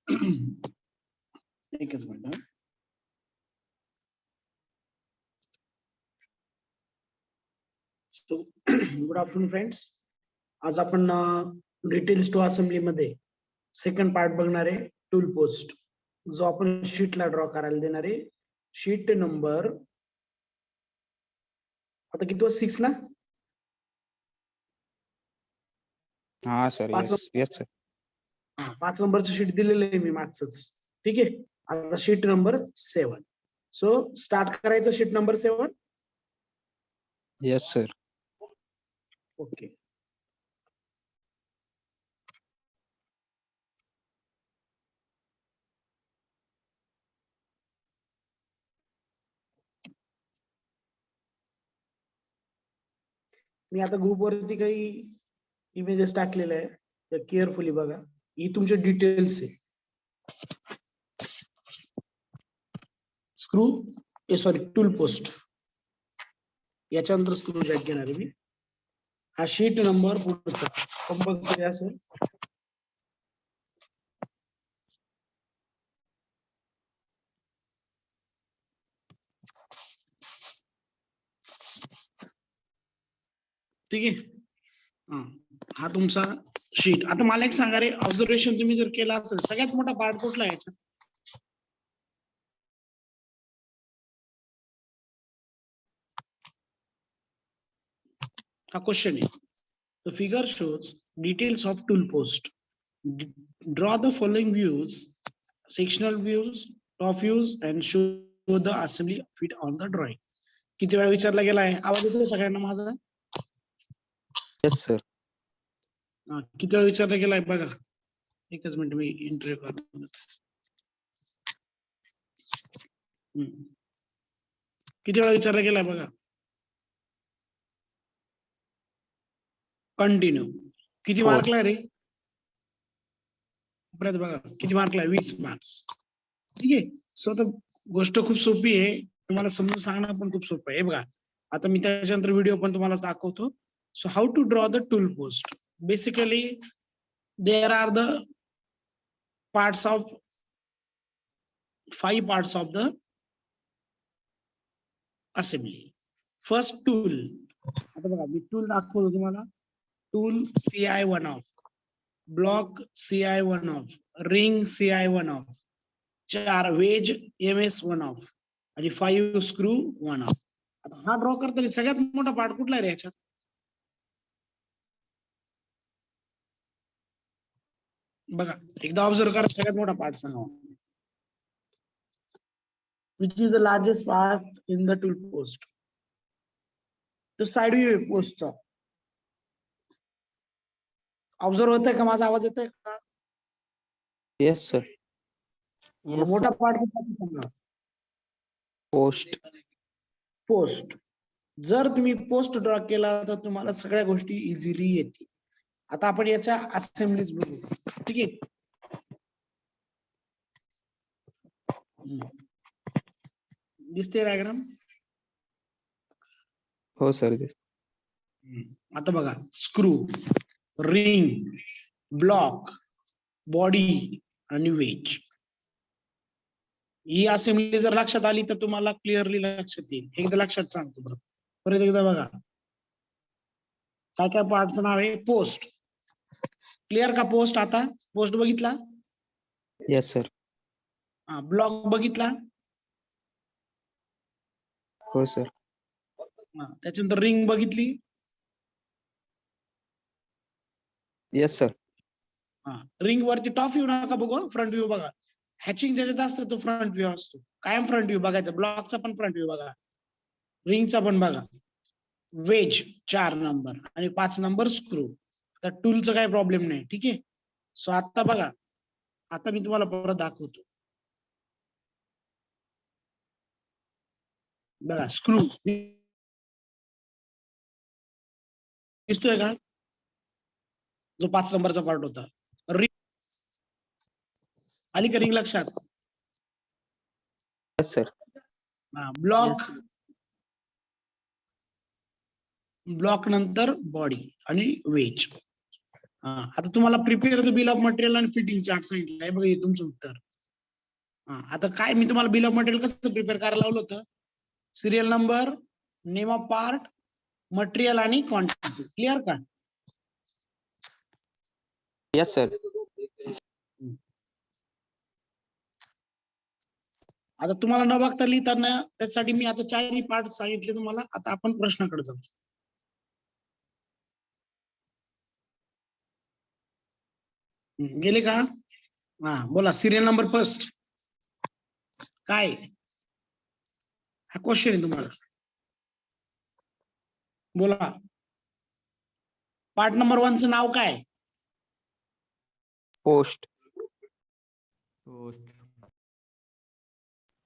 एकच minute. Good afternoon friends. आज आपण डिटेल्स टू असेंब्ली मध्ये सेकंड पार्ट बघणार आहे, टूल पोस्ट, जो आपण शीटला ड्रॉ करायला देणार आहे. शीट नंबर आता किती वाजता 6 ना? हाँ सर, यस सर. 5 नंबरची शीट दिलेली आहे मी मागचंच. ठीक आहे, आता शीट नंबर 7. सो स्टार्ट करायचं sheet number 7. Yes sir. Okay. मी आता ग्रुपवरती काही इमेजेस टाकलेले आहे, तर केअरफुली बघा. ही तुमचे डिटेल्स आहे. स्क्रू सॉरी टूल पोस्ट, याच्यानंतर स्क्रू जॅक घेणार आहे मी. हा शीट नंबर पुढचा कंपल्सरी असेल. ठीक आहे, हा तुमचा शीट. आता मला एक सांगा रे, ऑब्झर्वेशन तुम्ही जर केला असेल, सगळ्यात मोठा पार्ट कुठला आहे याचा? हा क्वेश्चन आहे. The figure shows details of tool post. Draw the following views: sectional views, top views, and show the assembly of it on the drawing. किती वेळा विचारला गेला आहे? आवाज येतोय सगळ्यांना माझा? Yes sir. किती वेळा विचारला गेलाय बघा. एकच मिनिट, मी इंटरव्ह्यू करतो. किती वेळा विचारला गेलाय बघा. कंटिन्यू. किती मार्कला रे? परत बघा किती मार्कला? 20 मार्क्स. ठीक आहे. सो तर गोष्ट खूप सोपी आहे, तुम्हाला समजून सांगणं पण खूप सोपं आहे. बघा, आता मी त्याच्यानंतर व्हिडिओ पण तुम्हाला दाखवतो. So how to draw the tool post. Basically there are the parts of 5 parts of the assembly. First tool. आता बघा मी टूल दाखवतो तुम्हाला. Tool CI1 off, block CI1 off, ring CI1 off, 4 wedge MS1 off आणि 5 screw 1 of. आता हा draw करताना सगळ्यात मोठा पार्ट कुठला आहे रे याच्यात? बघा एकदा ऑब्झर्व करा, सगळ्यात मोठा पार्ट सांगा. Which is the largest part in the tool post? तो साइड व्ह्यू आहे पोस्टचा. ऑब्झर्व होतंय का? माझा आवाज येतोय का? Yes sir. मोठा पार्ट कुठला? पोस्ट. पोस्ट. जर तुम्ही पोस्ट ड्रॉ केला तर तुम्हाला सगळ्या गोष्टी इझिली येतील. आता आपण याच्या असेंब्लीज बघू. ठीक आहे, दिसते डायग्राम? हो सर. आता बघा, स्क्रू, रिंग, ब्लॉक, बॉडी आणि वेज. ही असेंब्ली जर लक्षात आली तर तुम्हाला क्लिअरली लक्षात येईल. एकदा लक्षात सांगतो बरं, परत एकदा बघा. काय काय पार्टचं नाव आहे? पोस्ट. क्लिअर का? पोस्ट. आता पोस्ट बघितला? Yes sir. ब्लॉक बघितला? हो सर. त्याच्यानंतर रिंग बघितली? Yes sir. रिंग वरती टॉप व्ह्यू नका बघू, फ्रंट व्ह्यू बघा. हॅचिंग ज्याच्यात असतं तो फ्रंट व्ह्यू असतो, कायम फ्रंट व्ह्यू बघायचा. ब्लॉकचा पण फ्रंट व्ह्यू बघा, रिंगचा पण बघा. वेज 4 नंबर आणि 5 नंबर स्क्रू. तर टूलचं काही प्रॉब्लेम नाही. ठीक आहे. सो आता बघा, आता मी तुम्हाला परत दाखवतो. बघा स्क्रू दिसतोय का? जो 5 नंबरचा पार्ट होता. रिंग आली का? रिंग लक्षात? Yes sir. ब्लॉक, ब्लॉक नंतर बॉडी आणि वेज. आता तुम्हाला prepare the bill of material आणि फिटिंग चार्ट सांगितलं आहे बघा, हे तुमचं उत्तर. आता काय मी तुम्हाला बिल ऑफ मटेरियल कसं प्रिपेअर करायला लावलं होतं? Serial number, name of part, material आणि क्वांटिटी. क्लिअर का? Yes, sir. आता तुम्हाला न बघता लिहिताना त्यासाठी मी आता चारही पार्ट सांगितले तुम्हाला. आता आपण प्रश्नाकडे जाऊ. गेले का? बोला सिरियल नंबर फर्स्ट. काय हा क्वेश्चन आहे तुम्हाला? बोला. पार्ट नंबर 1 चं नाव काय? Post.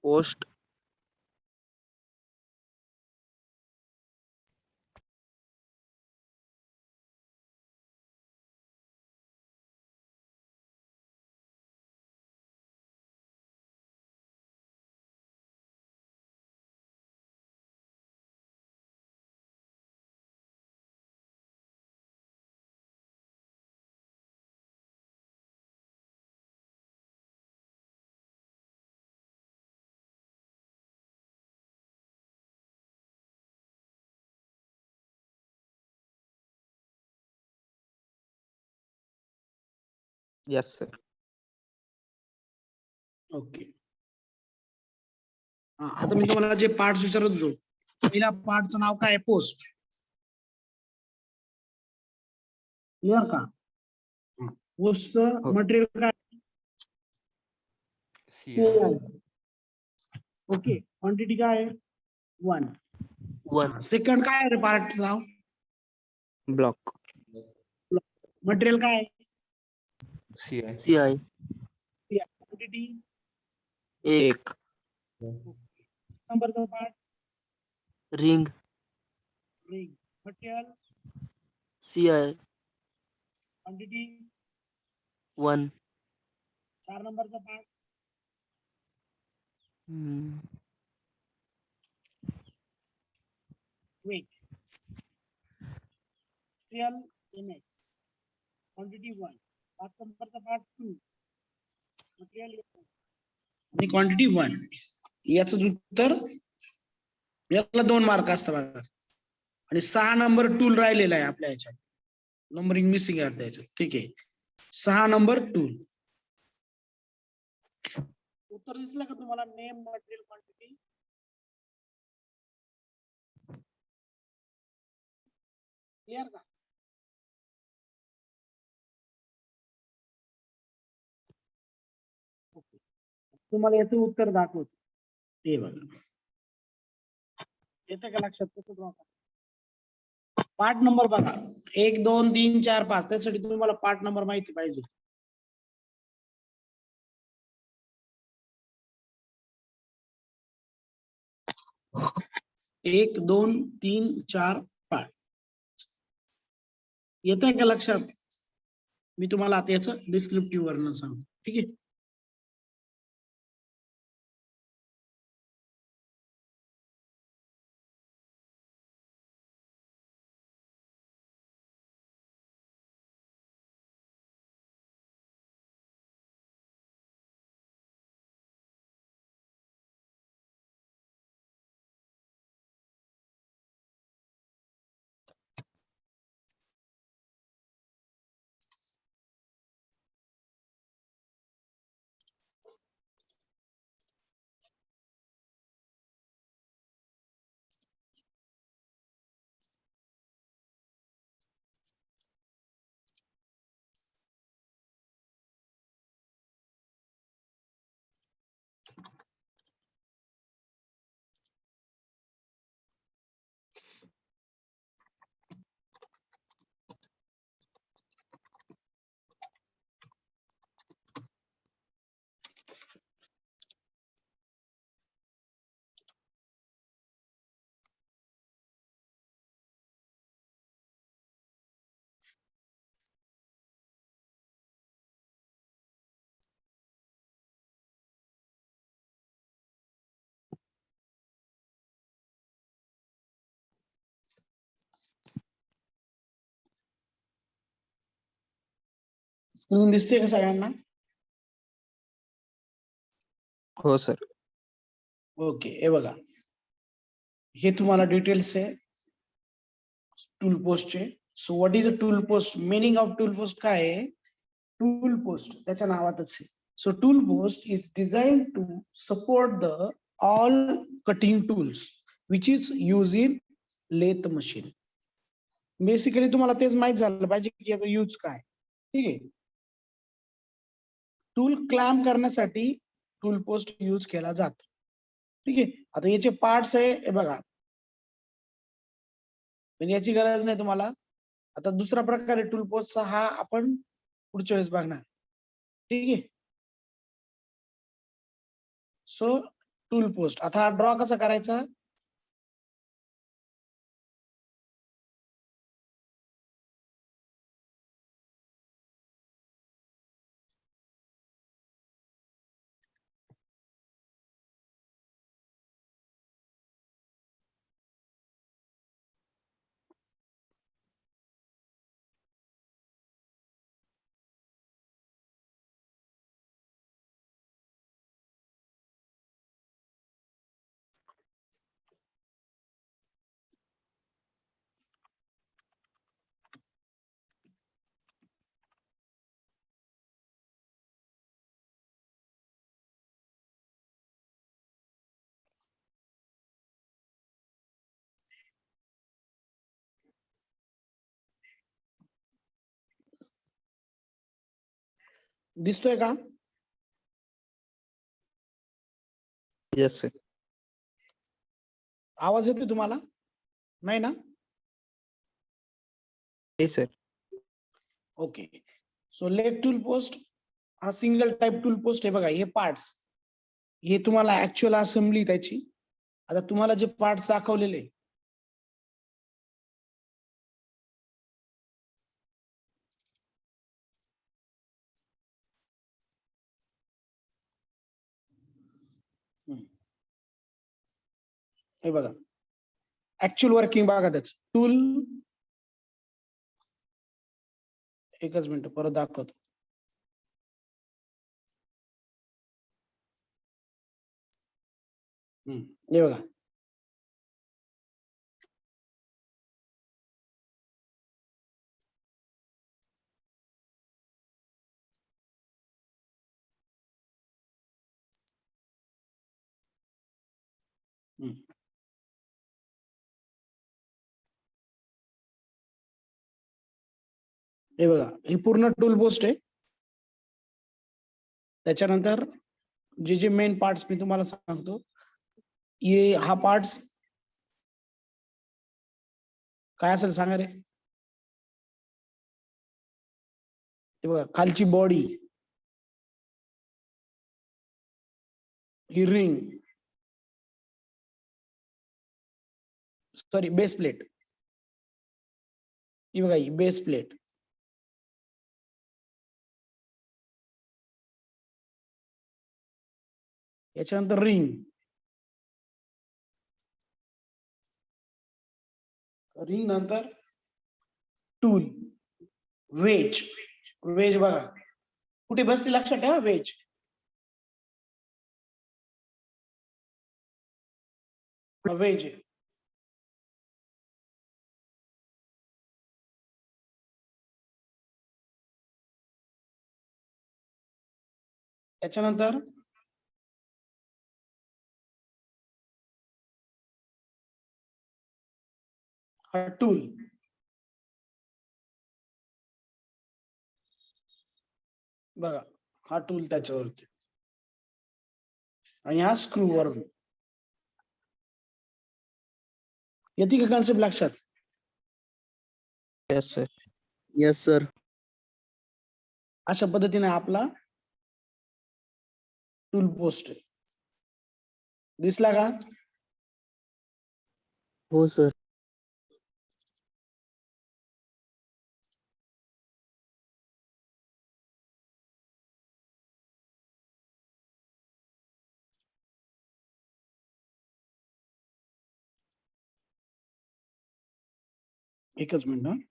Post Yes, sir. Okay. आता मी तुम्हाला जे पार्ट विचारत होतो, पहिल्या पार्टचं नाव काय? पोस्ट. क्लिअर का? पोस्टचं हो. मटेरियल काय? ओके. क्वांटिटी काय आहे? 1. 1 सेकंड काय आहे रे पार्ट नाव? Block. मटेरियल काय आहे? CI quantity. 1 एक. नंबरचा part. Ring ring. Material. CI quantity. 1 4 नंबरचा पार्ट. वेट. Material MS. क्वांटिटी 1. 5 नंबरचा पार्ट 2. मटेरियल आणि क्वांटिटी 1. याचं उत्तर, याला 2 मार्क असतात बघा. आणि 6 नंबर टूल राहिलेला आहे आपल्या ह्याच्यात. नंबरिंग मिसिंग आहे त्याच्यात. ठीक आहे. 6 नंबर टूल. उत्तर दिसलं का तुम्हाला? Name, material, quantity. क्लिअर का? तुम्हाला याचं उत्तर दाखवतो. हे बघा. येतं का लक्षात? कसं ड्रॉ करा? पार्ट नंबर बघा. 1 2 3 4 5. त्यासाठी तुम्हाला पार्ट नंबर माहिती पाहिजे. 1 2 3 4 5. येत आहे का लक्षात? मी तुम्हाला आता याचं डिस्क्रिप्टिव्ह वर्णन सांगतो. ठीक आहे. स्क्रीन दिसते का सगळ्यांना? हो सर. ओके, हे बघा, हे तुम्हाला डिटेल्स आहे टूल पोस्टचे. So what is a tool post? Meaning of tool post काय आहे? टूल पोस्ट त्याच्या नावातच आहे. So tool post is design to support the all cutting tools which is use in lathe machine. Basically तुम्हाला तेच माहित झालं पाहिजे की याचा यूज काय. ठीक आहे. टूल क्लॅम्प करण्यासाठी टूल पोस्ट यूज केला जातो. ठीक आहे. आता याचे पार्ट्स आहे हे बघा, पण याची गरज नाही तुम्हाला. आता दुसरा प्रकार आहे टूल पोस्टचा, हा आपण पुढच्या वेळेस बघणार. ठीक आहे. सो टूल पोस्ट आता हा ड्रॉ कसा करायचा? दिसतोय का? Yes sir. आवाज येतोय तुम्हाला? नाही ना? हे sir. Okay. So leg tool post हा सिंगल टाइप टूल पोस्ट आहे बघा. हे पार्ट्स हे तुम्हाला ऍक्च्युअल असेंब्ली त्याची. आता तुम्हाला जे पार्ट्स दाखवलेले हे बघा, ऍक्च्युअल वर्किंग बघा त्याच. टूल, एकच मिनिट परत दाखवतो. हे बघा, हे बघा, ही पूर्ण टूल पोस्ट आहे. त्याच्यानंतर जे जे मेन पार्ट्स मी तुम्हाला सांगतो, ये हा पार्ट्स काय असेल सांगा रे. हे बघा, खालची बॉडी, ही रिंग, सॉरी बेस प्लेट, ही बघा ही बेस प्लेट, याच्यानंतर रिंग, रिंग नंतर टूल, वेज, वेज बघा कुठे बसते लक्षात ठेवा. वेज वेज त्याच्यानंतर हा टूल, बघा हा टूल त्याच्यावरती, आणि हा स्क्रू वरून. येते का कॉन्सेप्ट लक्षात? Yes sir. Yes, sir. अशा पद्धतीने आपला टूल पोस्ट आहे. दिसला का? हो sir. एकच मिनिट.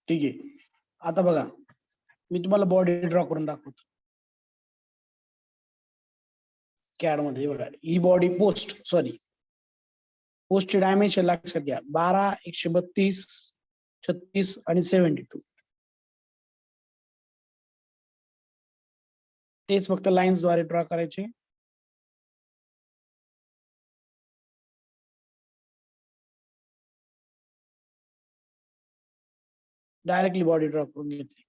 ठीक आहे. आता बघा मी तुम्हाला बॉडी ड्रॉ करून दाखवतो कॅड मध्ये. बघा ही बॉडी पोस्टचे डायमेन्शन लक्षात घ्या. 12, 132, 36 आणि 72. तेच फक्त लाईन्स द्वारे ड्रॉ करायचे. डायरेक्टली बॉडी ड्रॉ करून घेतली.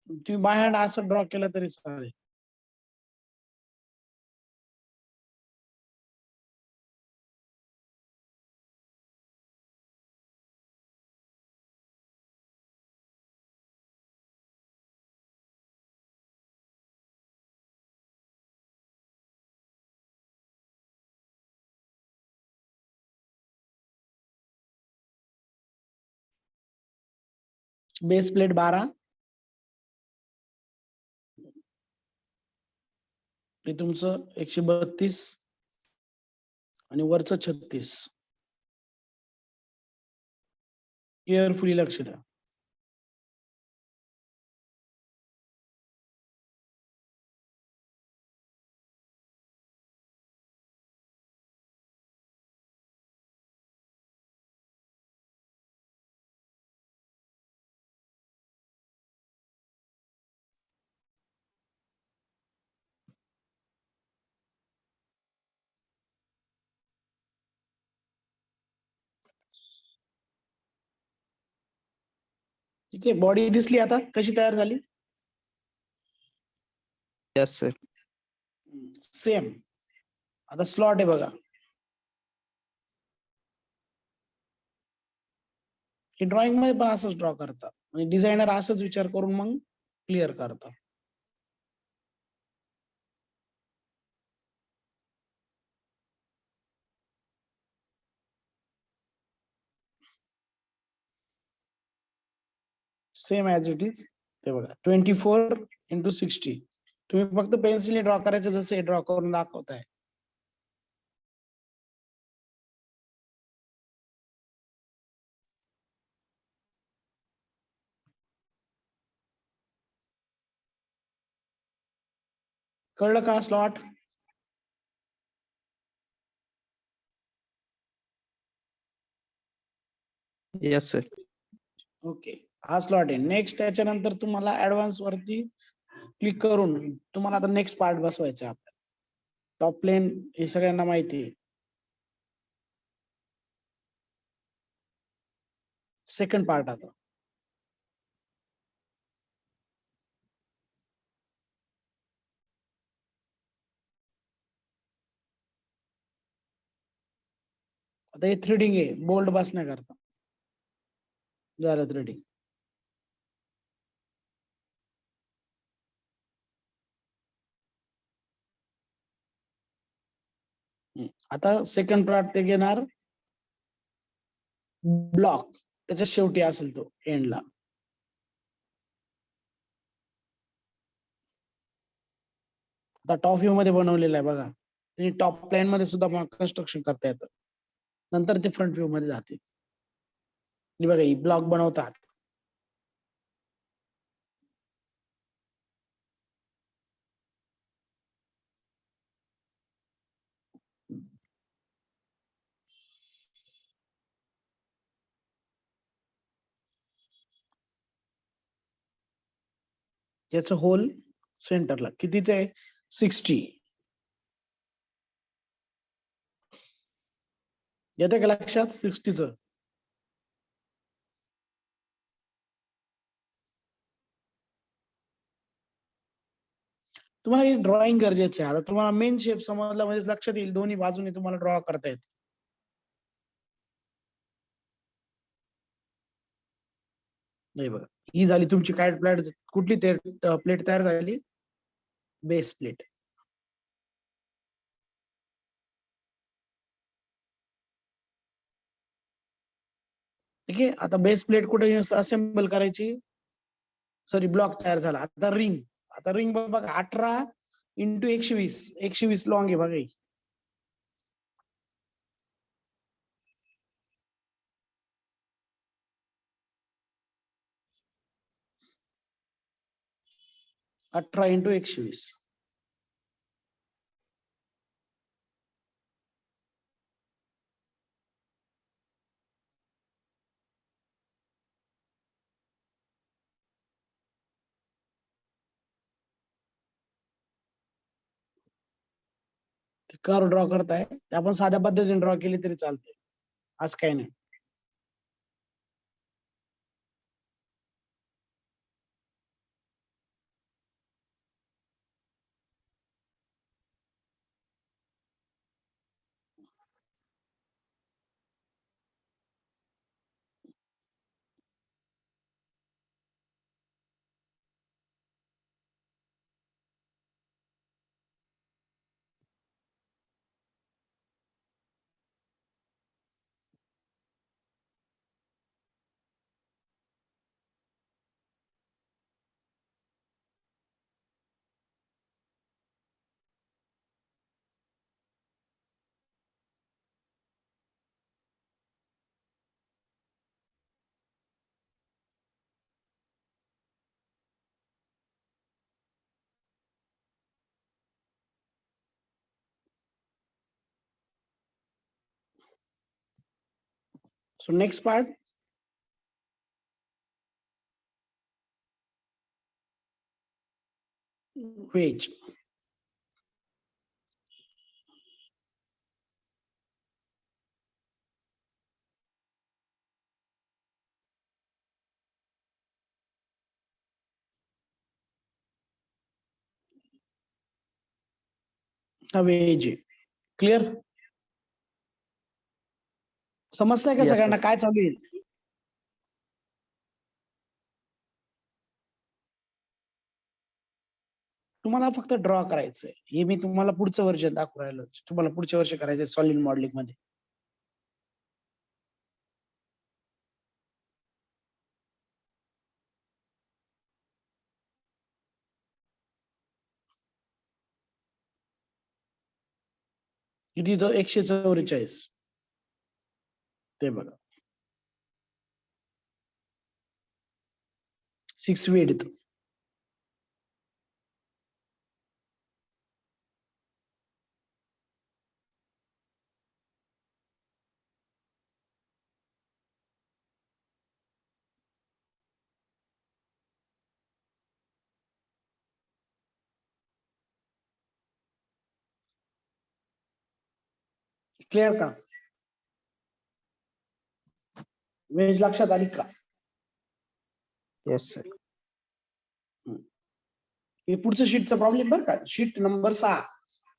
तुम्ही बाय हँड असं ड्रॉ केलं तरी चालेल. बेस प्लेट 12, हे तुमचं 132 आणि वरचं 36. केअरफुली लक्ष द्या. ठीक आहे. बॉडी दिसली आता कशी तयार झाली. Yes, sir. सेम आता स्लॉट आहे बघा. हे ड्रॉइंग मध्ये पण असंच ड्रॉ करता आणि डिझायनर असंच विचार करून मग क्लिअर करता. Same as it is. ते बघा 24x60. तुम्ही फक्त पेन्सिलने ड्रॉ करायचं जसे ड्रॉ करून दाखवताय. कळलं का स्लॉट. Yes, sir. ओके. हा स्लॉट आहे. नेक्स्ट त्याच्यानंतर तुम्हाला ऍडव्हान्स वरती क्लिक करून तुम्हाला आता नेक्स्ट पार्ट बसवायचा आहे. टॉप प्लेन हे सगळ्यांना माहिती आहे. सेकंड पार्ट आता. आता हे थ्रेडिंग आहे बोल्ड बसण्याकरता. झालं थ्रेडिंग. आता सेकंड पार्ट ते घेणार ब्लॉक. त्याच्या शेवटी असेल तो एंडला. आता टॉप व्ह्यू मध्ये बनवलेला आहे बघा. तुम्ही टॉप प्लॅन मध्ये सुद्धा कन्स्ट्रक्शन करता येतं. नंतर ते फ्रंट व्ह्यू मध्ये जाते. बघा ही ब्लॉक बनवतात. त्याचं होल सेंटरला कितीच आहे 60. येते का लक्षात 60च. तुम्हाला हे ड्रॉइंग गरजेचं आहे. आता तुम्हाला मेन शेप समजला म्हणजे लक्षात येईल दोन्ही बाजूने तुम्हाला ड्रॉ करता येते. नाही बघा ही झाली तुमची काय प्लेट. कुठली प्लेट तयार झाली. Base plate. ठीक आहे. आता बेस प्लेट कुठे असेंबल करायची. सॉरी ब्लॉक तयार झाला. आता रिंग. आता रिंग बघा 18 × 120. 120 लॉंग आहे बघा. 18 इंटू 120. कर्व ड्रॉ करताय ते आपण साध्या पद्धतीने ड्रॉ केली तरी चालते, असं काही नाही. So next part, wage. हा wage आहे. क्लिअर? समजतंय का Yes, सगळ्यांना sir. काय चालू आहे? तुम्हाला फक्त ड्रॉ करायचंय. हे मी तुम्हाला पुढचं वर्जन दाखवू राहिलो. तुम्हाला पुढच्या वर्षी करायचंय सॉलिड मॉडेलिंग मध्ये. किती तो 144. ते बघा 6 width. क्लिअर का? वेज लक्षात आली का? Yes, sir. हे पुढचं शीटचा प्रॉब्लेम बरं का, शीट नंबर 6.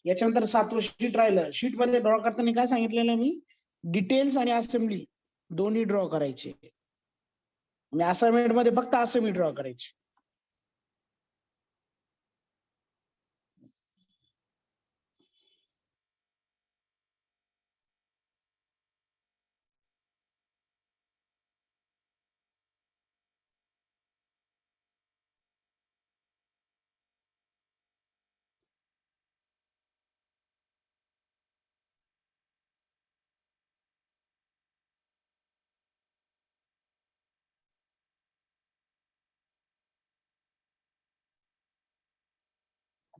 याच्यानंतर 7वं शीट राहिलं. शीट मध्ये ड्रॉ करताना काय सांगितलेलं मी, डिटेल्स आणि असेंब्ली दोन्ही ड्रॉ करायचे. आणि असाइनमेंट मध्ये फक्त असेंब्ली ड्रॉ करायची.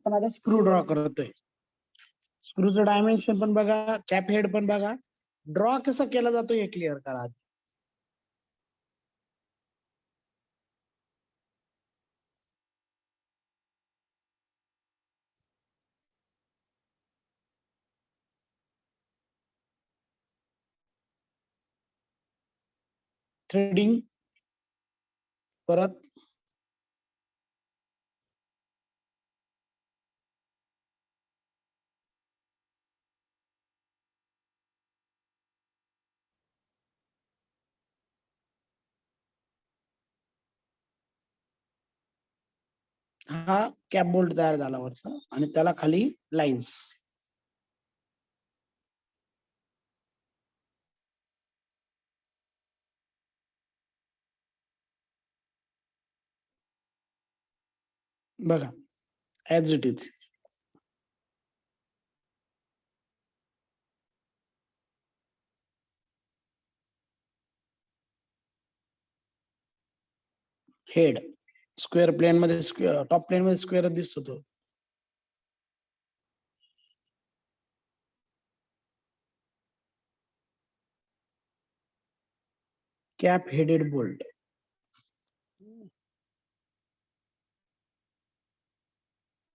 आपण आता स्क्रू ड्रॉ करतोय. स्क्रूचं डायमेन्शन पण बघा, कॅप हेड पण बघा. ड्रॉ कसं केला जातो हे क्लिअर करा आधी. थ्रेडिंग, परत हा कॅप बोल्ट तयार झाला वरचा आणि त्याला खाली लाईन्स. बघा as it is. Head square plane मध्ये टॉप प्लेन मध्ये स्क्वेअर दिसतो तो. Cap headed bolt.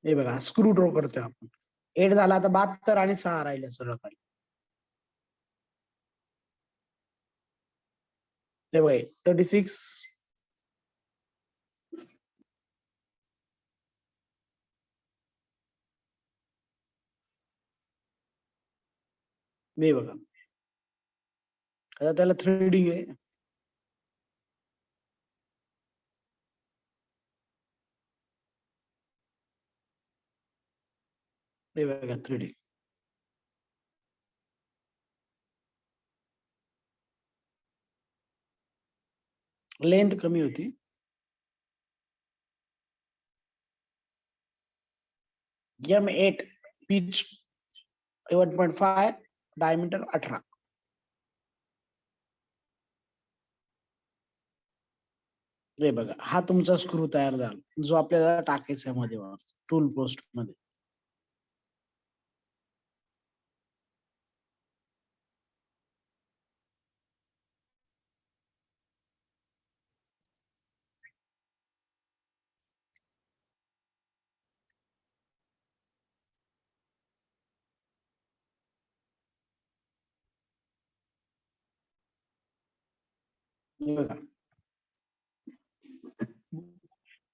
हे बघा स्क्रू ड्रॉ करतोय आपण. 8 झाला आता 72 आणि 6 राहिले सरळ खाली. हे बघा 36. हे बघा आता त्याला थ्रेडिंग आहे. हे बघा थ्रेडिंग. लेंथ कमी होती. M8 pitch 1.5 diameter 18. हे बघा हा तुमचा स्क्रू तयार झाला जो आपल्याला टाकायचा आहे मध्ये टूल पोस्ट मध्ये. हे बघा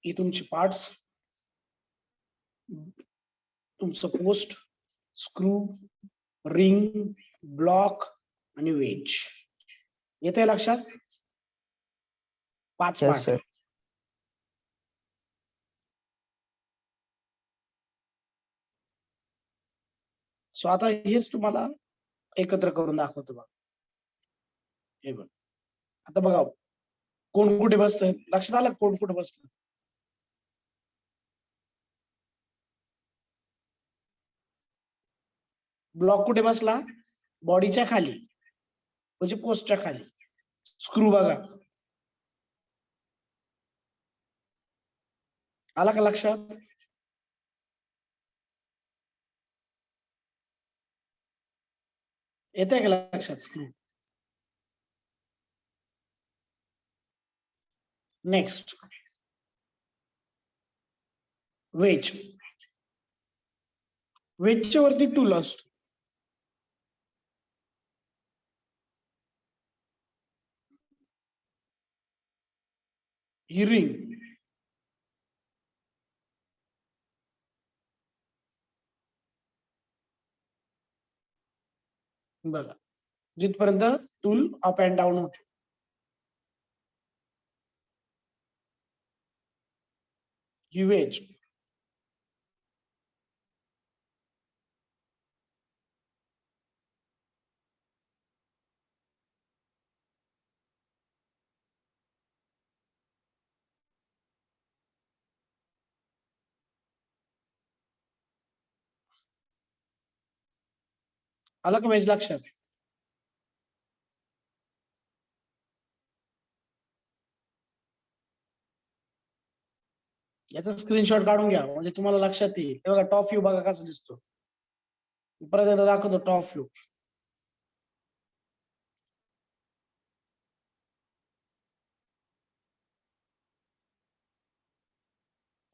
ही तुमची पार्ट्स, तुमचं पोस्ट, स्क्रू, रिंग, ब्लॉक आणि वेज. येते लक्षात? 5 Yes, पार्ट. sir. सो आता हेच तुम्हाला एकत्र करून दाखवतो बघा. हे बघ आता बघा कोण कुठे बसतंय लक्षात आलं कोण कुठे बसलं. ब्लॉक कुठे बसला? बॉडीच्या खाली म्हणजे पोस्टच्या खाली. स्क्रू बघा आला का लक्षात? येते का लक्षात स्क्रू? Next veg. वेजच्या वरती टूल असतो. ही रिंग. बघा जिथपर्यंत टूल अप अँड डाऊन होते. ही वेज. आलं का वेज लक्षात? याचा स्क्रीनशॉट काढून घ्या म्हणजे तुम्हाला लक्षात येईल. बघा टॉप व्ह्यू बघा कसा दिसतो. परत एकदा दाखवतो टॉप व्ह्यू.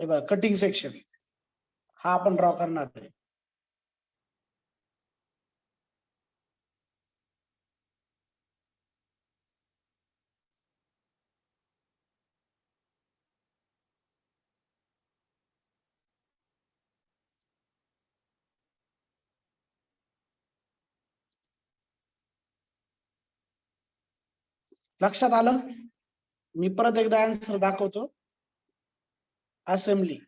हे बघा कटिंग सेक्शन हा आपण ड्रॉ करणार आहे. लक्षात आलं? मी परत एकदा आन्सर दाखवतो. असेंबली.